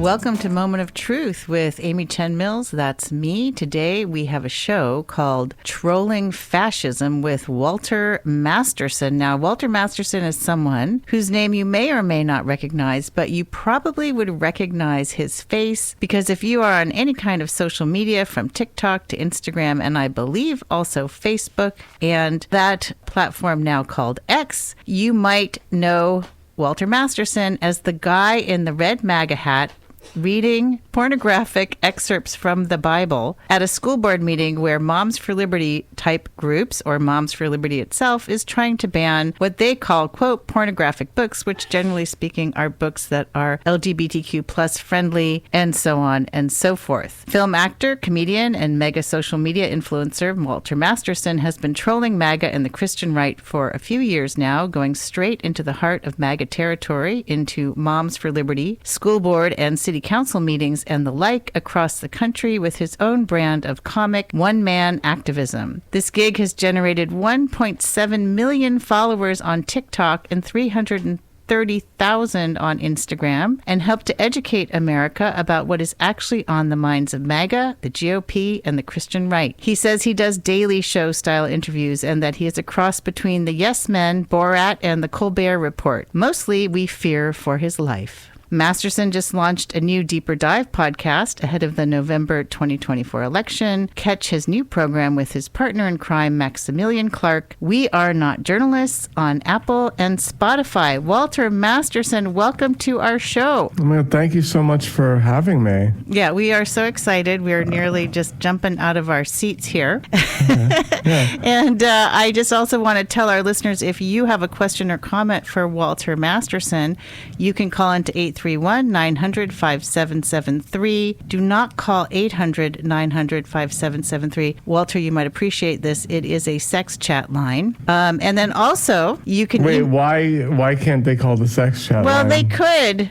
Welcome to Moment of Truth with Amy Chen Mills. That's me. Today we have a show called Trolling Fascism with Walter Masterson. Now, Walter Masterson is someone whose name you may or may not recognize, but you probably would recognize his face because if you are on any kind of social media from TikTok to Instagram and I believe also Facebook and that platform now called X, you might know Walter Masterson as the guy in the red MAGA hat reading pornographic excerpts from the Bible at a school board meeting where Moms for Liberty type groups or Moms for Liberty itself is trying to ban what they call, quote, pornographic books, which generally speaking are books that are LGBTQ plus friendly and so on and so forth. Film actor, comedian, and mega social media influencer Walter Masterson has been trolling MAGA and the Christian right for a few years now, going straight into the heart of MAGA territory, into Moms for Liberty, school board, and city council meetings and the like across the country with his own brand of comic one-man activism. This gig has generated 1.7 million followers on TikTok and 330,000 on Instagram and helped to educate America about what is actually on the minds of MAGA, the GOP, and the Christian right. He says he does daily show-style interviews and that he is a cross between the Yes Men, Borat, and the Colbert Report. Mostly, we fear for his life. Masterson just launched a new Deeper Dive podcast ahead of the November 2024 election. Catch his new program with his partner in crime, Maximilian Clark. We Are Not Journalists on Apple and Spotify. Walter Masterson, welcome to our show. Well, thank you so much for having me. Yeah, we are so excited. We are nearly just jumping out of our seats here. Yeah. And I just also want to tell our listeners, if you have a question or comment for Walter Masterson, you can call into 831-900-5773. Do not call 800-900-5773. Walter, you might appreciate this. It is a sex chat line. And then also, you can... Wait, why can't they call the sex chat line? They could.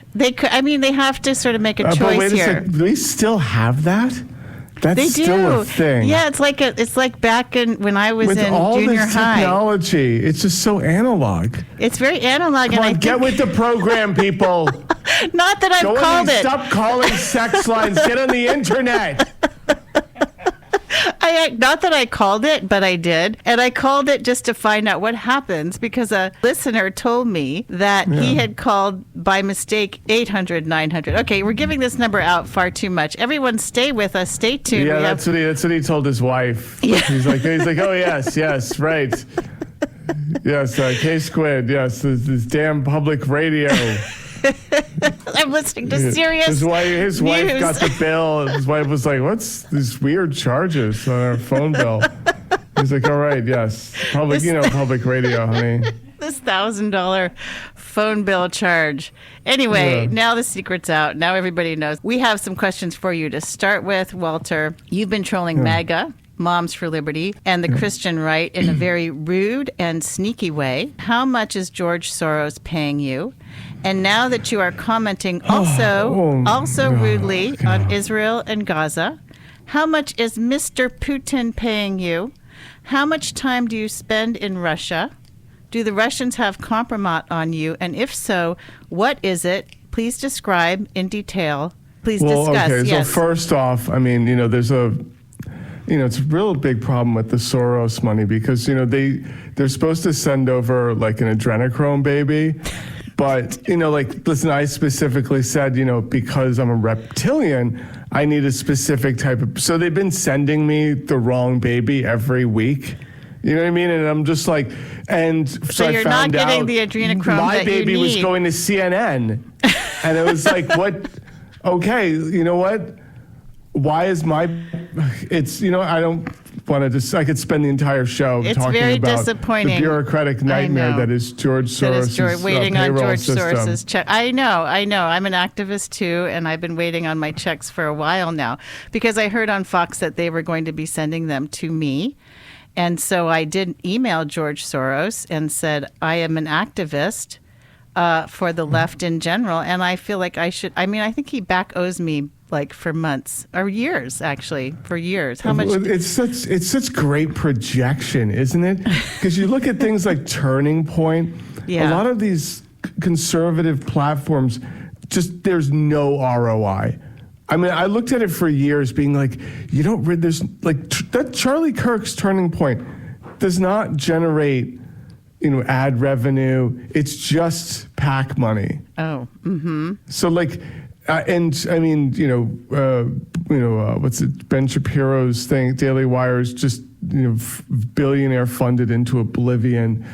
I mean, they have to sort of make a choice but wait here. A sec. Do they still have that? That's they still do. a thing. Yeah, it's like back in when I was with in all junior this high. Technology, it's just so analog. It's very analog. Come on, get with the program, people. Not that I've called it. Stop calling sex lines. Get on the internet. Not that I called it, but I did. And I called it just to find out what happens because a listener told me that he had called by mistake 800-900. Okay, we're giving this number out far too much. Everyone stay with us. Stay tuned. Yeah, that's what he told his wife. Yeah. He's like, oh, yes, right. Yes, K-Squid, yes, this damn public radio. I'm listening to serious His wife news. got the bill. His wife was like, what's these weird charges on our phone bill? He's like, all right, yes. Public radio, honey. This $1,000 phone bill charge. Anyway, Now the secret's out. Now everybody knows. We have some questions for you to start with, Walter. You've been trolling MAGA, Moms for Liberty, and the Christian right in a very rude and sneaky way. How much is George Soros paying you? And now that you are commenting also rudely on Israel and Gaza, how much is Mr. Putin paying you? How much time do you spend in Russia? Do the Russians have compromise on you? And if so, what is it? Please describe in detail. Please discuss. Okay, yes. So first off, I mean, there's it's a real big problem with the Soros money because, they're supposed to send over like an adrenochrome baby. But, listen, I specifically said, because I'm a reptilian, I need a specific type of... So they've been sending me the wrong baby every week. You know what I mean? And I'm just like... And so you're I found not getting out the adrenochrome my that you baby was need. going to CNN. And it was like, what? Okay, you know what? Why is my... It's, I don't... I could spend the entire show talking about the bureaucratic nightmare that is George Soros' waiting on George system. Soros's check. I know. I'm an activist too, and I've been waiting on my checks for a while now because I heard on Fox that they were going to be sending them to me. And so I did email George Soros and said, I am an activist for the left in general, and I feel like I should. I mean, I think he back owes me like for months or years, actually, for years. How much? It's such great projection, isn't it? Because you look at things like Turning Point. Yeah. A lot of these conservative platforms, just there's no ROI. I mean, I looked at it for years being like, you don't read there's like that Charlie Kirk's Turning Point does not generate, ad revenue. It's just PAC money. Oh, mm-hmm. So like, and I mean, what's it? Ben Shapiro's thing, Daily Wire's just, billionaire funded into oblivion.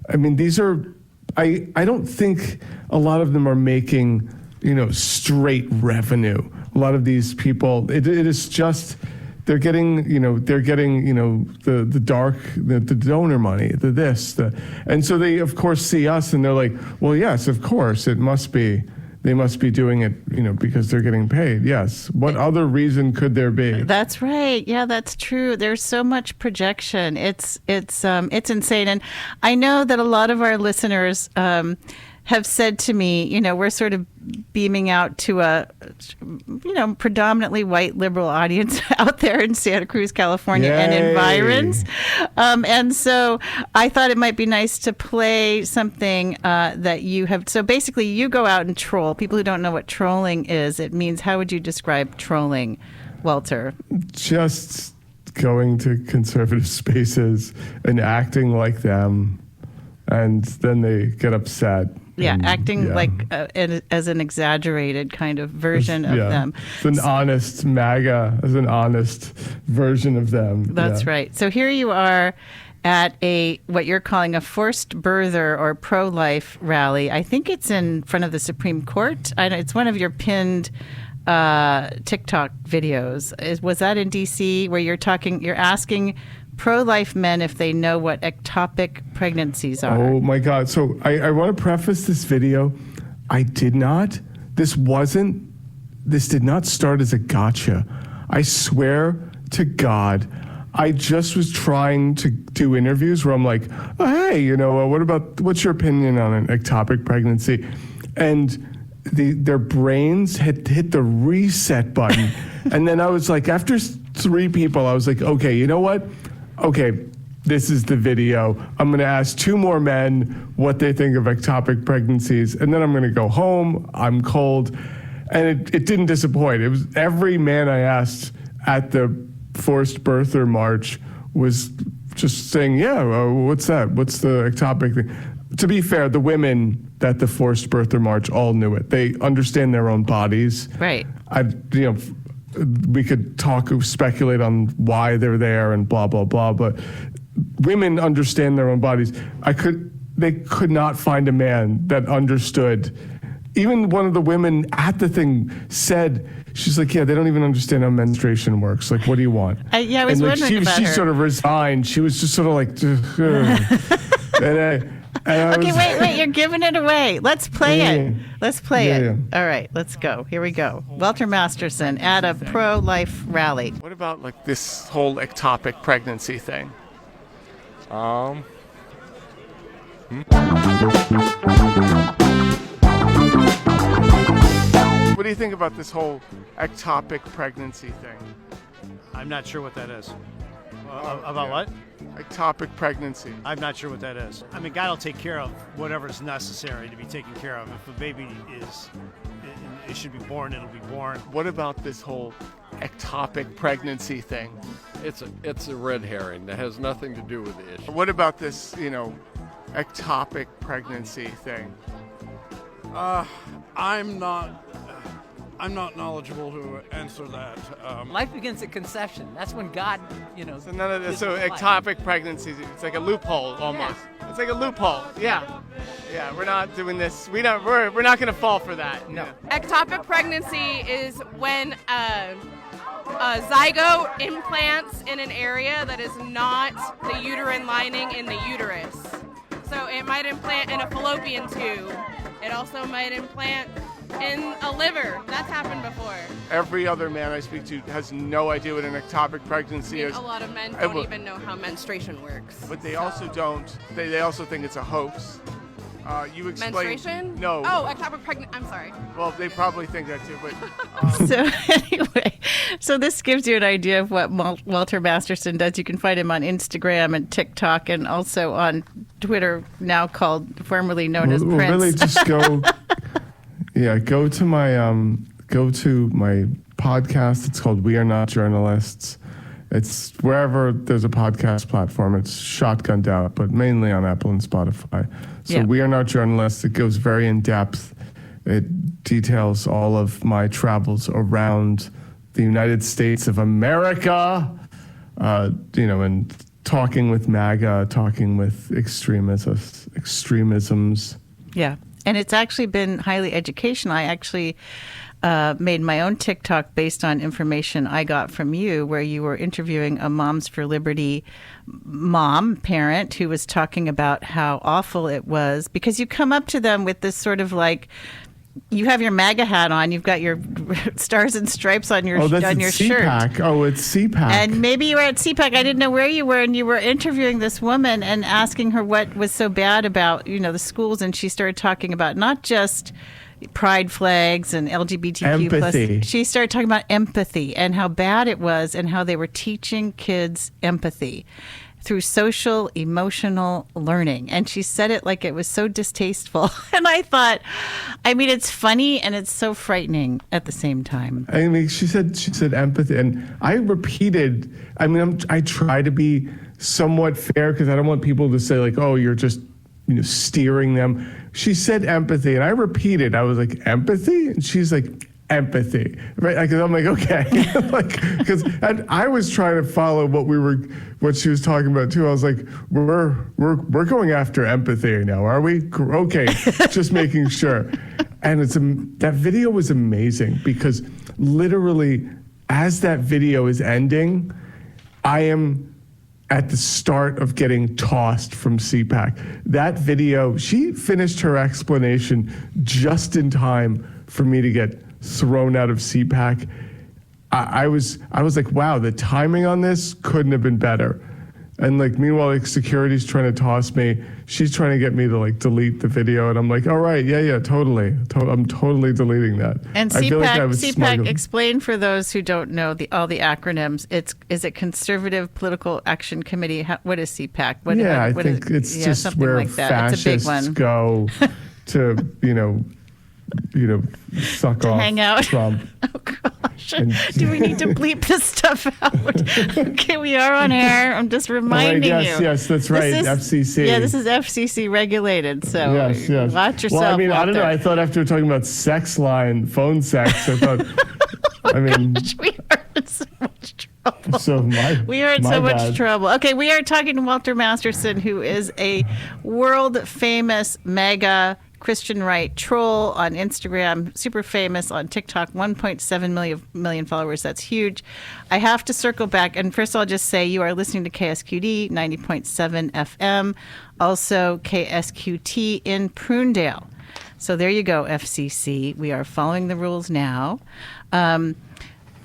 I mean, these are, I don't think a lot of them are making, straight revenue. A lot of these people, it is just, they're getting, the dark, the donor money, and so they of course see us and they're like, well, yes, of course, they must be doing it, because they're getting paid. Yes. What other reason could there be? That's right. Yeah, that's true. There's so much projection. It's insane. And I know that a lot of our listeners have said to me, we're sort of beaming out to a, predominantly white liberal audience out there in Santa Cruz, California, and environs. And so I thought it might be nice to play something that you have. So basically, you go out and troll. People who don't know what trolling is, it means, how would you describe trolling, Walter? Just going to conservative spaces and acting like them, and then they get upset. Yeah, acting like as an exaggerated kind of version of them. It's an honest MAGA, as an honest version of them. That's right. So here you are at what you're calling a forced birther or pro-life rally. I think it's in front of the Supreme Court. It's one of your pinned TikTok videos. Was that in D.C. where you're asking pro-life men if they know what ectopic pregnancies are? Oh my God. So I want to preface this video. I did not. This did not start as a gotcha. I swear to God, I just was trying to do interviews where I'm like, oh, hey, what's your opinion on an ectopic pregnancy? And their brains had hit the reset button. And then I was like, after 3 people, I was like, okay, you know what? Okay, this is the video. I'm going to ask 2 more men what they think of ectopic pregnancies, and then I'm going to go home. I'm cold. And it didn't disappoint. It was every man I asked at the forced birther march was just saying, what's that? What's the ectopic thing? To be fair, the women at the forced birther march all knew it. They understand their own bodies. Right. We could speculate on why they're there and blah, blah, blah, but women understand their own bodies. They could not find a man that understood. Even one of the women at the thing said, she's like, yeah, they don't even understand how menstruation works. Like, what do you want? I was wondering about her. She sort of resigned. She was just sort of like, okay, wait, you're giving it away. Let's play it. Let's play it. Yeah. All right, let's go. Here we go. Walter Masterson at a pro-life rally. What about like this whole ectopic pregnancy thing? What do you think about this whole ectopic pregnancy thing? I'm not sure what that is. About what? Ectopic pregnancy. I'm not sure what that is. I mean, God will take care of whatever is necessary to be taken care of. If a baby it should be born, it'll be born. What about this whole ectopic pregnancy thing? It's a red herring. That has nothing to do with the issue. What about this, ectopic pregnancy thing? I'm not knowledgeable to answer that. Life begins at conception. That's when God, So none of this. So ectopic pregnancies, it's like a loophole almost. Yeah. It's like a loophole. Yeah. Yeah. We're not doing this. We're not going to fall for that. No. Ectopic pregnancy is when a zygote implants in an area that is not the uterine lining in the uterus. So it might implant in a fallopian tube. It also might implant in a liver. That's happened before. Every other man I speak to has no idea what an ectopic pregnancy is. A lot of men don't even know how menstruation works. But they also don't. They also think it's a hoax. You explain. Menstruation? No. Oh, ectopic pregnant. I'm sorry. Well, they probably think that too, but. So anyway, so this gives you an idea of what Walter Masterson does. You can find him on Instagram and TikTok, and also on Twitter, now formerly known as Prince. Really, just go. Yeah, go to my podcast. It's called We Are Not Journalists. It's wherever there's a podcast platform. It's shotgunned out, but mainly on Apple and Spotify. So Yeah. We Are Not Journalists. It goes very in depth. It details all of my travels around the United States of America, and talking with MAGA, talking with extremisms. Yeah. And it's actually been highly educational. I actually made my own TikTok based on information I got from you, where you were interviewing a Moms for Liberty parent who was talking about how awful it was, because you come up to them with this sort of like, you have your MAGA hat on, you've got your stars and stripes on your that's on your shirt. CPAC. Oh, it's CPAC. And maybe you were at CPAC. I didn't know where you were, and you were interviewing this woman and asking her what was so bad about, the schools, and she started talking about not just pride flags and LGBTQ Empathy. plus. She started talking about empathy and how bad it was and how they were teaching kids empathy through social emotional learning. And she said it like it was so distasteful. And I thought, it's funny and it's so frightening at the same time. She said empathy, and I repeated. I try to be somewhat fair because I don't want people to say like, "Oh, you're just steering them." She said empathy, and I repeated. I was like, "Empathy," and she's like, "Empathy," right? Because I'm like, okay, because I was trying to follow what she was talking about too. I was like, we're going after empathy now, are we? Okay, just making sure. And that video was amazing because literally, as that video is ending, I am at the start of getting tossed from CPAC. That video, she finished her explanation just in time for me to get thrown out of CPAC. I was like, wow, the timing on this couldn't have been better. And meanwhile, security's trying to toss me. She's trying to get me to delete the video, and I'm like, all right, yeah, totally. I'm totally deleting that. And I feel like I was CPAC, smuggled. explain for those who don't know all the acronyms. Is it Conservative Political Action Committee? What is CPAC? I think it's just something where like that. It's a big fascists one. go to, suck off hang out. Trump. Oh gosh, And- do we need to bleep this stuff out? Okay, we are on air. I'm just reminding you. Yes, that's right. This is- FCC. Yeah, this is FCC regulated, so Yes. watch yourself. Well, I don't Walter. know. I thought after talking about sex line, phone sex, I thought, We are in so much trouble. We are in my so much bad. trouble. Okay, we are talking to Walter Masterson, who is a world famous MAGA Christian right troll on Instagram, super famous on TikTok, 1.7 million followers. That's huge. I have to circle back. And first, I'll just say you are listening to KSQD 90.7 FM, also KSQT in Prunedale. So there you go, FCC. We are following the rules now.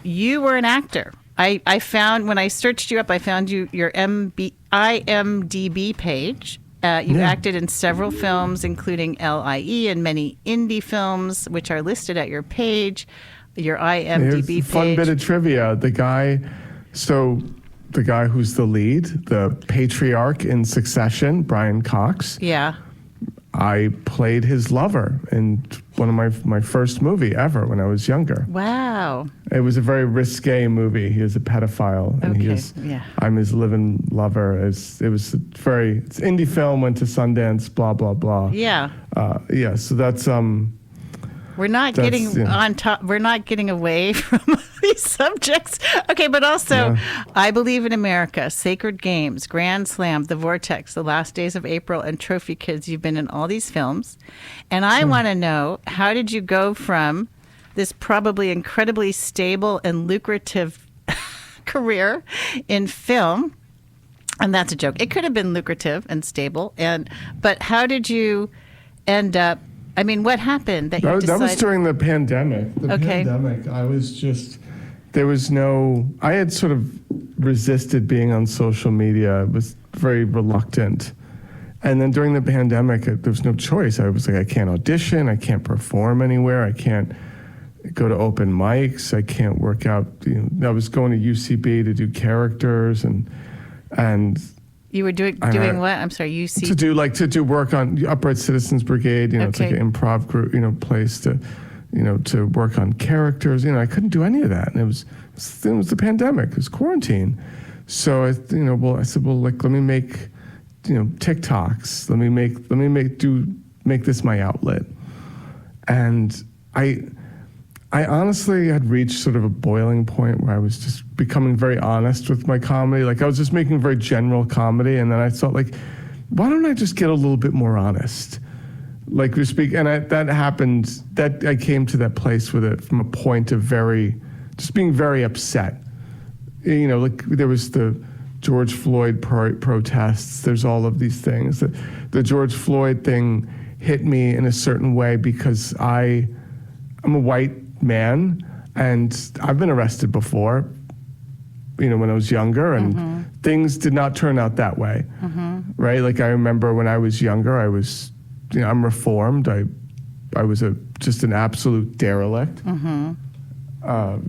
You were an actor. I found, when I searched you up, I found your IMDb page. You acted in several films, including LIE and many indie films, which are listed at your page, your IMDb Here's a page. fun bit of trivia. The guy who's the lead, the patriarch in Succession, Brian Cox. Yeah. I played his lover in one of my first movie ever when I was younger. Wow. It was a very risque movie. He is a pedophile, and yeah. I'm his living lover. It's indie film, went to Sundance, blah blah blah. Yeah. So that's We're not getting on top. We're not getting away from these subjects. Okay, but also, I Believe in America, Sacred Games, Grand Slam, The Vortex, The Last Days of April, and Trophy Kids. You've been in all these films. And I want to know, how did you go from this probably incredibly stable and lucrative career in film? And that's a joke. It could have been lucrative and stable. But how did you end up? I mean, what happened that you decided? That was during the pandemic. Pandemic, I had sort of resisted being on social media. I was very reluctant. And then during the pandemic, there was no choice. I was like, I can't audition. I can't perform anywhere. I can't go to open mics. I can't work out. I was going to UCB to do characters. And You were doing what? I'm sorry, UC. To do work on Upright Citizens Brigade. It's like Okay. an improv group, place to, to work on characters. I couldn't do any of that, and it was the pandemic. It was quarantine, so I said, let me make, TikToks. Let me make this my outlet, and I honestly had reached sort of a boiling point where I was just becoming very honest with my comedy. Like I was just making very general comedy, and then I thought, like, why don't I just get a little bit more honest? Like we speak, and that happened. That I came to that place with it from a point of just being very upset. Like there was the George Floyd protests. There's all of these things. The George Floyd thing hit me in a certain way because I'm a white man, and I've been arrested before, when I was younger, and things did not turn out that way, right? Like I remember when I was younger, I was, I'm reformed. I was just an absolute derelict. I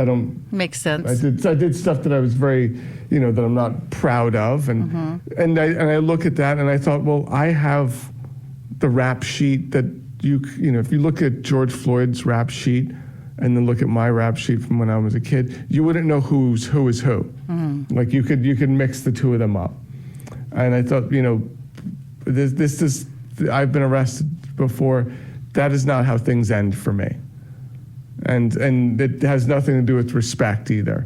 don't Makes sense. I did stuff that I was very, that I'm not proud of, and I look at that and I thought, well, I have the rap sheet that if you look at George Floyd's rap sheet and then look at my rap sheet from when I was a kid, you wouldn't know who is who. Like you could mix the two of them up. And I thought, this is, I've been arrested before. That is not how things end for me. And it has nothing to do with respect either.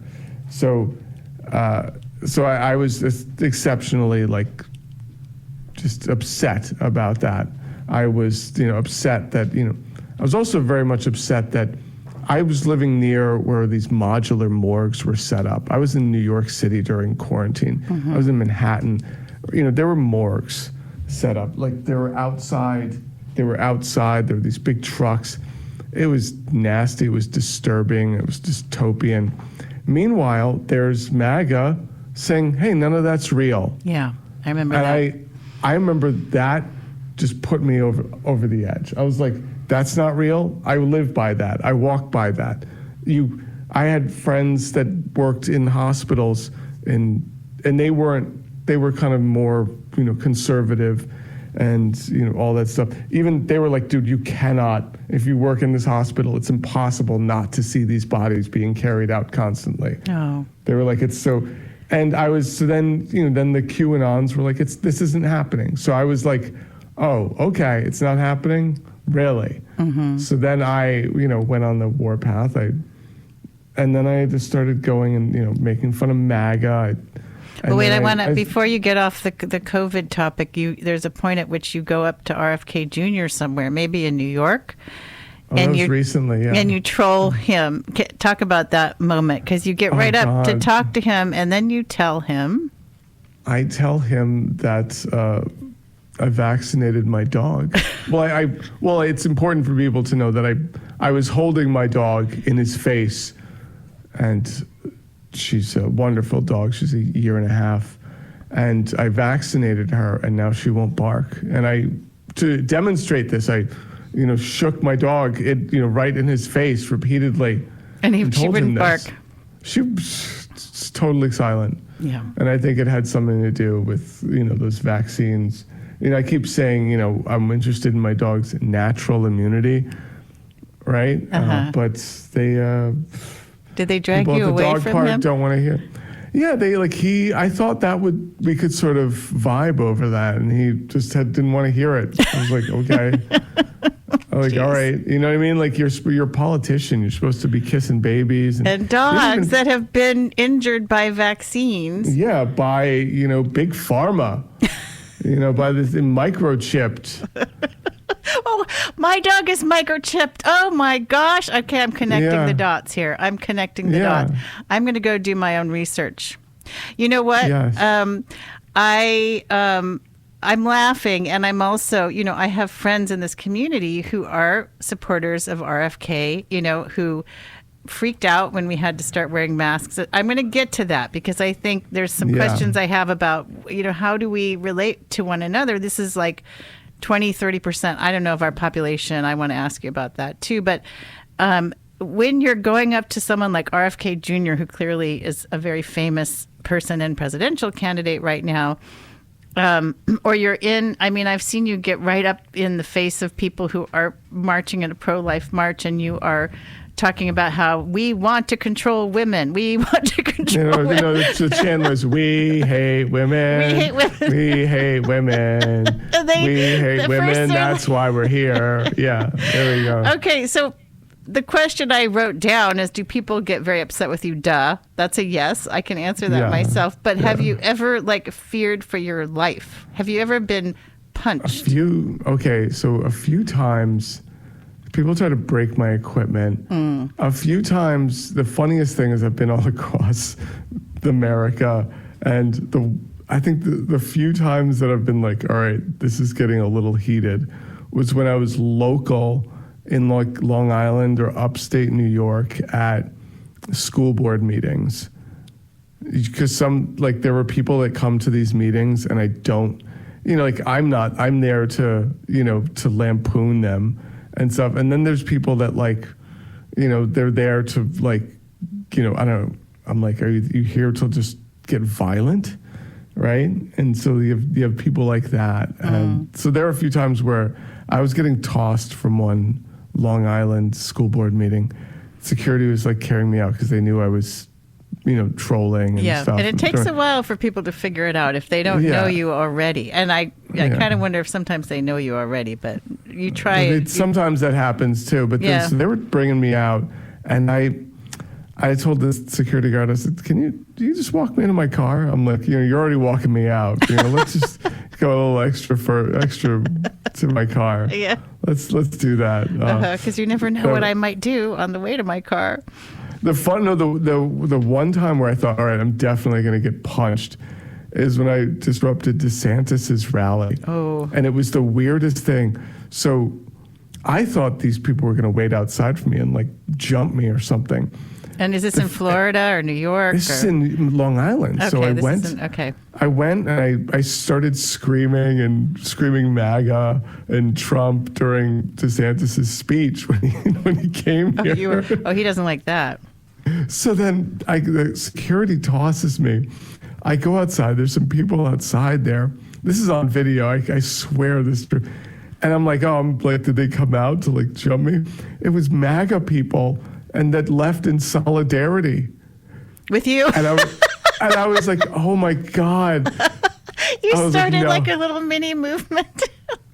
So I was just exceptionally just upset about that. I was, upset that, I was also very much upset that I was living near where these modular morgues were set up. I was in New York City during quarantine. I was in Manhattan. There were morgues set up. Like they were outside. There were these big trucks. It was nasty. It was disturbing. It was dystopian. Meanwhile, there's MAGA saying, hey, none of that's real. Yeah, I remember and that. I remember that just put me over the edge. I was like, that's not real. I live by that. I walk by that. I had friends that worked in hospitals and they were kind of more, conservative and, all that stuff. Even they were like, dude, you cannot, if you work in this hospital, it's impossible not to see these bodies being carried out constantly. Oh. They were like, it's so, and I was, so then, then the QAnons were like, this isn't happening. So I was like, oh, okay, it's not happening? Really? So then I, went on the warpath. And then I just started going and, making fun of MAGA. But wait, I want to, before you get off the COVID topic, there's a point at which you go up to RFK Jr. somewhere, maybe in New York. That was recently, yeah. And you troll him. Talk about that moment, because you get right up to talk to him, and then you tell him. I tell him that I vaccinated my dog. Well, it's important for people to know that I was holding my dog in his face, and she's a wonderful dog. She's a year and a half, and I vaccinated her, and now she won't bark. And to demonstrate this, I shook my dog, right in his face repeatedly. And she wouldn't bark. She was totally silent. Yeah. And I think it had something to do with, those vaccines. I keep saying, I'm interested in my dog's natural immunity, right? But they... Did they drag you away from him? People at the dog park don't want to hear. Yeah, I thought we could sort of vibe over that, and he just didn't want to hear it. I was like, okay. I'm like, all right. You know what I mean? Like, you're a politician. You're supposed to be kissing bays. And dogs that have been injured by vaccines. Yeah, by, big pharma. By this microchipped. Oh, my dog is microchipped. Oh my gosh. Okay, I'm connecting the dots here. I'm connecting the dots. I'm going to go do my own research. You know what? Yes. I'm laughing, and I'm also, I have friends in this community who are supporters of RFK, who freaked out when we had to start wearing masks. I'm going to get to that because I think there's some questions I have about, how do we relate to one another? This is like 20, 30%. I don't know of our population. I want to ask you about that too. But when you're going up to someone like RFK Jr., who clearly is a very famous person and presidential candidate right now, or you're I've seen you get right up in the face of people who are marching in a pro-life march, and you are talking about how we want to control women. We want to control women. The Chandler's, we hate women. We hate women. We hate women. We hate women. That's why we're here. Yeah, there we go. Okay, so the question I wrote down is, do people get very upset with you? Duh. That's a yes. I can answer that myself. But have you ever, feared for your life? Have you ever been punched? A few times people try to break my equipment. A few times, the funniest thing is I've been all across America, and I think the few times that I've been like, all right, this is getting a little heated, was when I was local in Long Island or upstate New York at school board meetings. Because there were people that come to these meetings and I don't, I'm there to lampoon them and stuff. And then there's people that they're there to I don't know, I'm like, are you here to just get violent? Right? And so you have people like that. And so there are a few times where I was getting tossed from one Long Island school board meeting. Security was carrying me out because they knew I was, trolling and stuff. And it takes a while for people to figure it out if they don't know you already. And I kind of wonder if sometimes they know you already, but you try. Sometimes that happens too. But so they were bringing me out, and I told the security guard, I said, do you just walk me into my car? I'm like, you're already walking me out. Let's just go a little extra to my car. Yeah. Let's do that. Because you never know what I might do on the way to my car. The one time where I thought, all right, I'm definitely going to get punched is when I disrupted DeSantis's rally. Oh. And it was the weirdest thing. So I thought these people were going to wait outside for me and jump me or something. And is this in Florida or New York? This is in Long Island. Okay, so I went and I started screaming MAGA and Trump during DeSantis' speech when he came here. He doesn't like that. So then the security tosses me. I go outside. There's some people outside there. This is on video. I swear this is true. And I'm like, did they come out to jump me? It was MAGA people. And that left in solidarity with you. And I was like, oh my God. You started a little mini movement.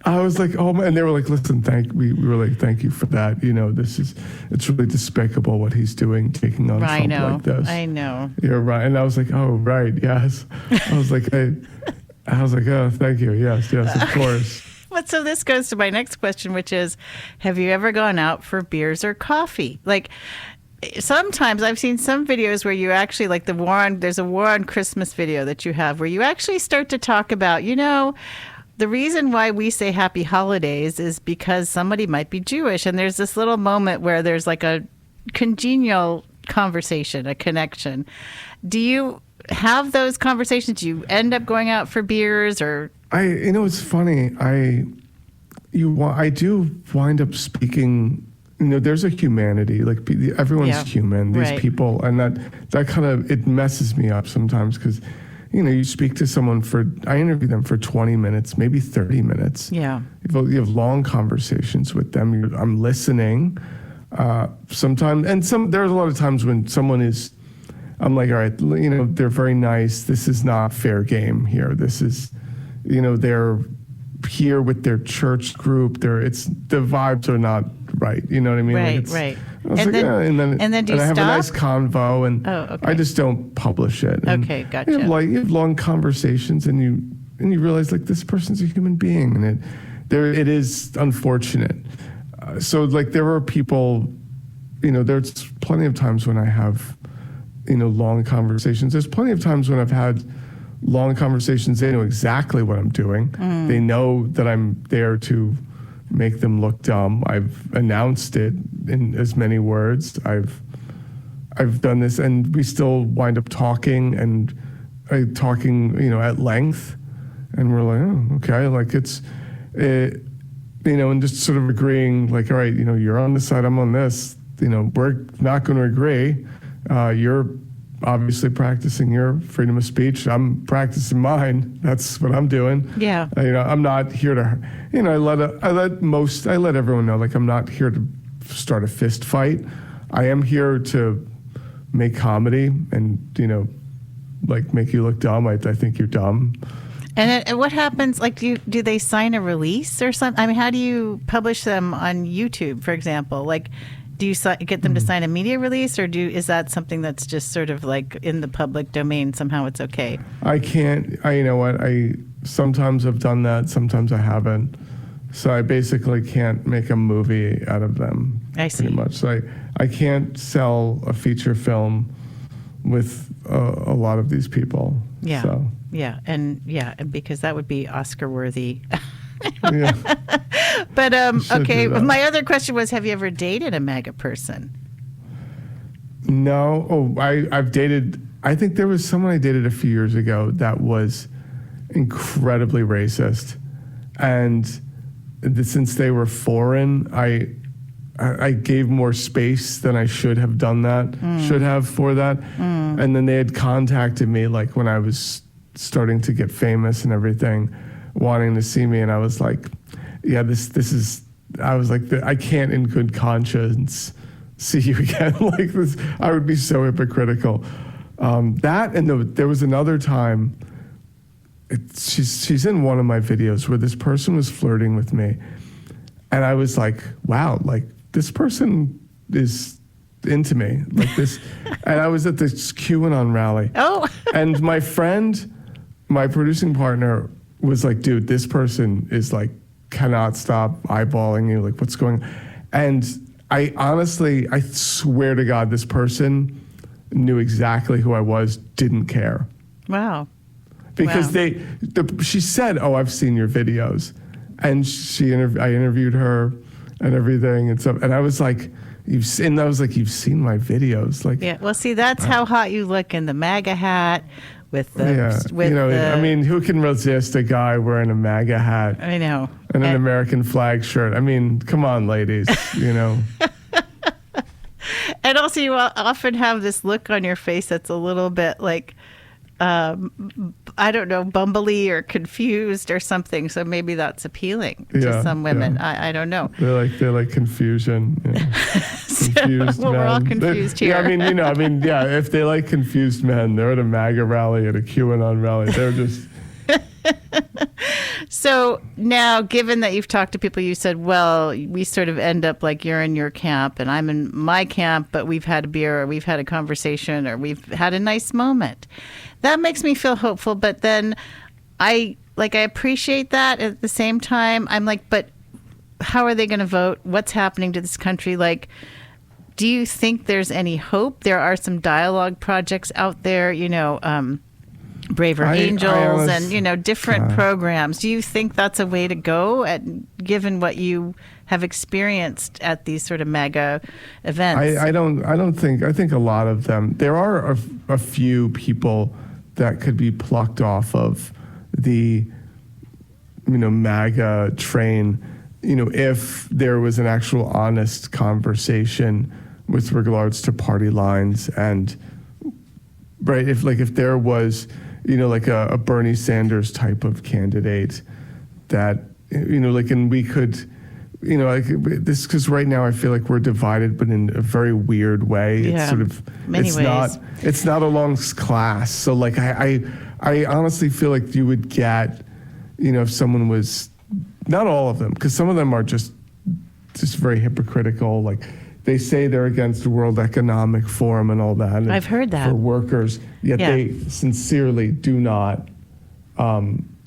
I was like, oh my, and they were like, listen, we were like, thank you for that. It's really despicable what he's doing, taking on something like this. I know. You're right. And I was like, oh, right, yes. I was like, oh, thank you. Yes, of course. But so this goes to my next question, which is, have you ever gone out for beers or coffee? Sometimes I've seen some videos where you actually, there's a War on Christmas video that you have where you actually start to talk about, the reason why we say happy holidays is because somebody might be Jewish. And there's this little moment where there's a congenial conversation, a connection. Do you have those conversations? Do you end up going out for beers or... it's funny. I do wind up speaking. There's a humanity. Everyone's human. These people, and that kind of it messes me up sometimes because, you speak to someone I interview them for 20 minutes, maybe 30 minutes. Yeah. You have long conversations with them. I'm listening. Sometimes, and there's a lot of times when someone is. I'm like, all right, they're very nice. This is not fair game here. This is. They're here with their church group. The vibes are not right. You know what I mean? Right. And then do you I have stop? a nice convo, and okay. I just don't publish it. And okay, gotcha. You have long conversations, and you realize this person's a human being, and it is unfortunate. So there are people, there's plenty of times when I have, long conversations. There's plenty of times when I've had long conversations. They know exactly what I'm doing. They know that I'm there to make them look dumb. I've announced it in as many words. I've done this, and we still wind up talking at length, and we're like, oh, okay, and just sort of agreeing, all right, you're on this side, I'm on this. we're not going to agree. You're obviously practicing your freedom of speech. I'm practicing mine. That's what I'm doing. Yeah. I'm not here to, I let everyone know, like, I'm not here to start a fist fight. I am here to make comedy and, like, make you look dumb. I think you're dumb. And what happens? Like, do they sign a release or something? I mean, how do you publish them on YouTube, for example? Like, do you get them to sign a media release, or is that something that's just sort of like in the public domain? Somehow it's okay. I can't. You know what? I sometimes have done that. Sometimes I haven't. So I basically can't make a movie out of them. I see. Pretty much. So I can't sell a feature film with a lot of these people. Yeah. So. Yeah, and because that would be Oscar worthy. Yeah. But okay, do that. my other question was, have you ever dated a MAGA person? No. Oh, I've dated. I think there was someone I dated a few years ago that was incredibly racist, and since they were foreign, I gave more space than I should have done that. Should have for that, and then they had contacted me like when I was starting to get famous and everything, wanting to see me, and I was like, yeah, this is. I was like, I can't in good conscience see you again. Like this, I would be so hypocritical. That and there was another time. She's in one of my videos where this person was flirting with me, and I was like, wow, like this person is into me, like this. And I was at this QAnon rally. Oh, and my friend, my producing partner, was like, dude, this person is like cannot stop eyeballing you. Like, what's going on? And I swear to God, this person knew exactly who I was, didn't care. wow. Because Wow. she said, oh, I've seen your videos. And I interviewed her and everything and stuff. And I was like, you've seen my videos. Like, Yeah. Well, see, that's how hot you look in the MAGA hat with the I mean, who can resist a guy wearing a MAGA hat? I know. And an American flag shirt. I mean, come on, ladies, And also, you often have this look on your face that's a little bit like, I don't know, bumbly or confused or something. So maybe that's appealing to some women. Yeah. I don't know. They like confusion. Yeah. Confused men. We're all confused here. Yeah, I mean, if they like confused men, they're at a MAGA rally, at a QAnon rally. They're just. So now, given that you've talked to people, you said, well, we sort of end up like you're in your camp and I'm in my camp, but we've had a beer or we've had a conversation or we've had a nice moment. That makes me feel hopeful. But then I appreciate that. At the same time, I'm like, but how are they going to vote? What's happening to this country? Like, do you think there's any hope? There are some dialogue projects out there, Braver Angels and, different programs. Do you think that's a way to go given what you have experienced at these sort of MAGA events? I don't think, I think a lot of them, there are a few people that could be plucked off of the, MAGA train, if there was an actual honest conversation with regards to party lines and, right, if there was, like a Bernie Sanders type of candidate that, and we could, this, because right now I feel like we're divided, but in a very weird way. Yeah, it's sort of, many ways. It's not along class. So like, I honestly feel like you would get, if someone was, not all of them, because some of them are just very hypocritical. Like they say they're against the World Economic Forum and all that. And I've heard that. for workers, yet they sincerely do not.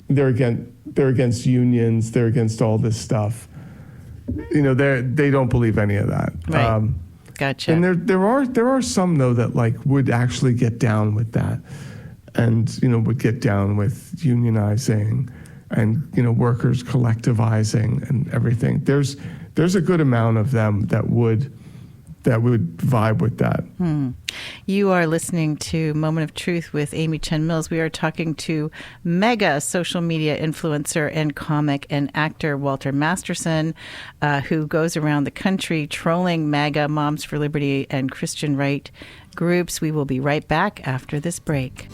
They're against unions. They're against all this stuff. They don't believe any of that. Right. Gotcha. And there are some though that like would actually get down with that, and would get down with unionizing, and workers collectivizing and everything. There's a good amount of them that that would vibe with that. You are listening to Moment of Truth with Amy Chen Mills. We are talking to mega social media influencer and comic and actor Walter Masterson, who goes around the country trolling MAGA, Moms for Liberty, and Christian right groups. We will be right back after this break.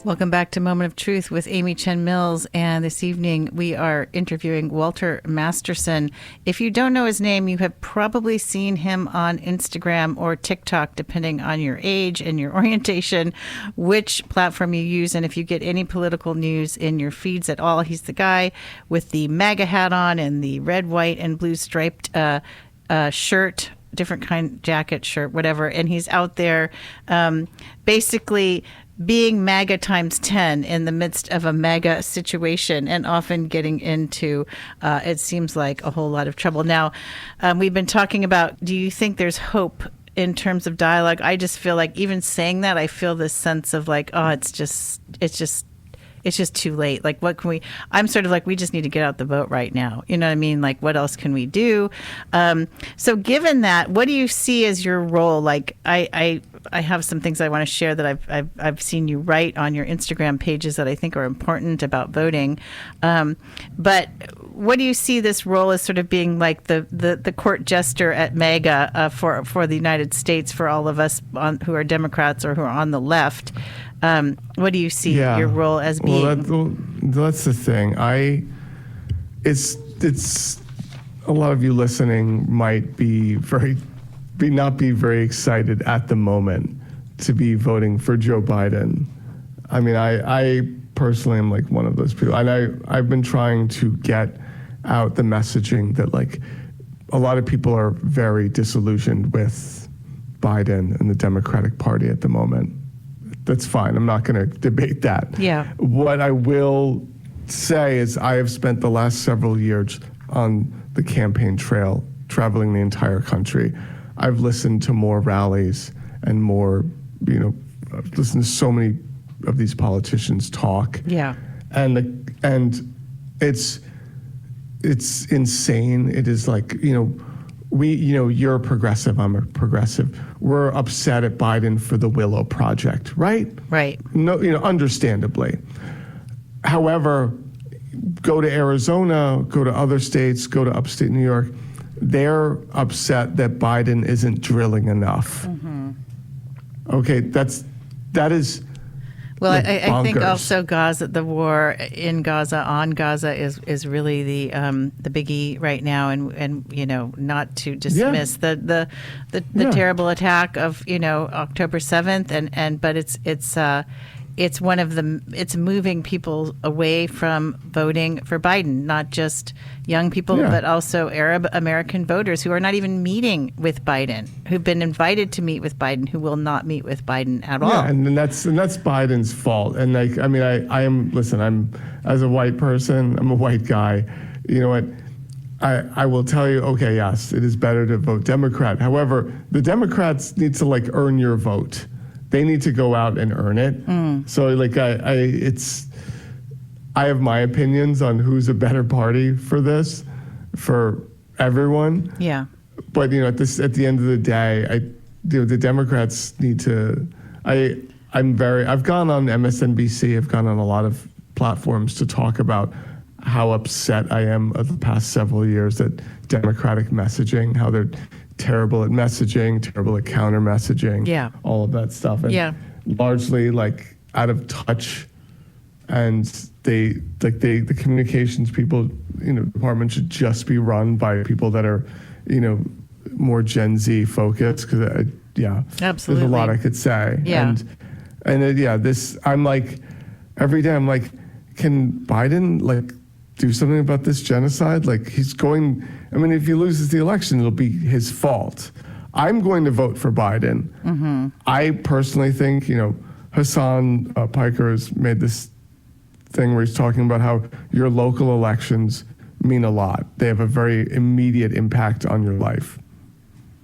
Welcome back to Moment of Truth with Amy Chen Mills. And this evening we are interviewing Walter Masterson. If you don't know his name, you have probably seen him on Instagram or TikTok, depending on your age and your orientation, which platform you use. And if you get any political news in your feeds at all, he's the guy with the MAGA hat on and the red, white, and blue striped shirt, different kind, jacket, shirt, whatever. And he's out there basically being MAGA times 10 in the midst of a MAGA situation, and often getting into, it seems like, a whole lot of trouble. Now, we've been talking about, do you think there's hope in terms of dialogue? I just feel like, even saying that, I feel this sense of like, oh, it's just too late. Like, what can we, I'm sort of like, we just need to get out the vote right now. You know what I mean? Like, what else can we do? So given that, what do you see as your role? Like, I have some things I want to share that I've seen you write on your Instagram pages that I think are important about voting. But what do you see this role as, sort of being like the court jester at MAGA for the United States, for all of us who are Democrats or who are on the left? What do you see your role as being? Well, that's the thing. It's a lot of you listening might not be very excited at the moment to be voting for Joe Biden. I mean, I personally am like one of those people, and I've been trying to get out the messaging that, like, a lot of people are very disillusioned with Biden and the Democratic Party at the moment. That's fine. I'm not going to debate that. Yeah. What I will say is I have spent the last several years on the campaign trail, traveling the entire country. I've listened to more rallies and more, I've listened to so many of these politicians talk. Yeah. And it's insane. It is like, you're a progressive, I'm a progressive. We're upset at Biden for the Willow Project, right? Right. No, understandably. However, go to Arizona, go to other states, go to upstate New York. They're upset that Biden isn't drilling enough. Mm-hmm. Okay, that is. Well, like I think also Gaza, the war in Gaza, on Gaza, is really the biggie right now, and not to dismiss the terrible attack of October 7th, but it's one of it's moving people away from voting for Biden, not just young people, but also Arab American voters who are not even meeting with Biden, who've been invited to meet with Biden, who will not meet with Biden at all. Yeah, and that's Biden's fault. And I'm as a white person, I'm a white guy. You know what? I will tell you, okay, yes, it is better to vote Democrat. However, the Democrats need to earn your vote. They need to go out and earn it. So I have my opinions on who's a better party for this, for everyone. Yeah. But at the end of the day, the Democrats need to. I've gone on MSNBC. I've gone on a lot of platforms to talk about how upset I am of the past several years at Democratic messaging, how they're terrible at messaging, terrible at counter messaging, all of that stuff, and largely out of touch. And the communications people, department should just be run by people that are, more Gen Z focused. Because absolutely, there's a lot I could say. I'm like, every day I'm like, can Biden do something about this genocide? He's going. I mean, if he loses the election, it'll be his fault. I'm going to vote for Biden. Mm-hmm. I personally think, Hassan Piker has made this thing where he's talking about how your local elections mean a lot. They have a very immediate impact on your life.